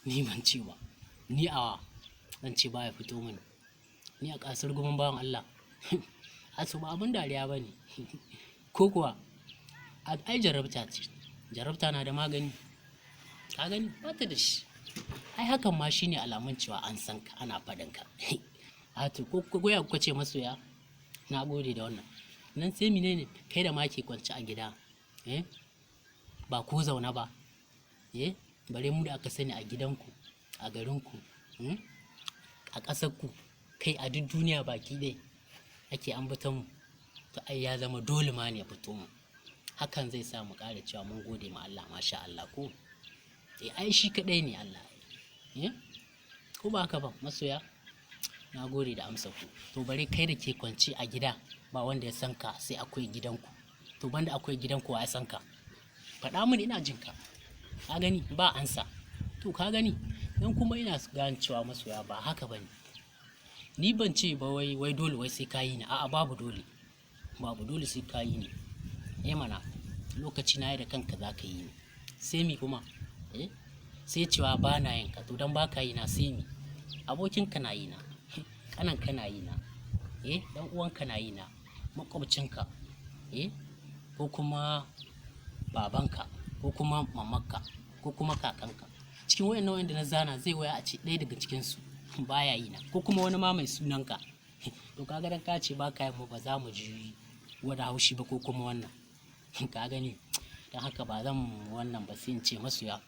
ni ban ce ba, ni a zan ce baya fito mini, ni a ƙasar gumin bawan Allah asu ba abin dariya ba ne ko kuwa ai jarabta ce, jarabta na da magani, ka gani ba ta da shi, ai hakan ma shine alamun cewa an san ka ana faɗin ka to ko goya kuka ce masoya, na gode da wannan. Nan sai menene kai da ma ke kwance a gida ba ko zauna ba bare mu da aka sani a gidanku, a garinku, a ƙasarku, kai a duk duniya baki ɗaya ake ambaton mu, to ai ya zama dole ma ne ya fito mu, hakan zai sa mu ƙara cewa mun gode ma Allah, masha Allah ko ai shi kaɗai ne Allah ko ba haka ba masoya. Na gode da amsa ku. To bare kai da ke kwance a gida ba wanda ya san ka sai akwai gidanku, to banda akwai gidanku wa ya san ka, faɗa mini ina jin ka. Ka gani ba ansa, to ka gani dan kuma ina gane cewa masoya ba haka bane, ni ban ce ba wai dole wai sai kayi ni, a'a babu dole sai kayi ni mana lokaci na yi da kanka za ka yi ni, sai mi kuma sai cewa ba na yin ka, to dan ba ka yi na sai mi, abokinka na yi na, kananka na yi na, dan uwanka na yi na, makwabcinka ko kuma babanka ko kuma mamanka ko kuma kakanka, cikin wayannan wanda na zana zai waya a ce ɗaya daga cikinsu baya yi na, ko kuma wani ma mai sunanka to kaga dan ka ce ba ka yi mu ba za mu ji wani haushi ba ko kuma wannan ka gani, dan haka ba zan wannan ba sai in ce masoya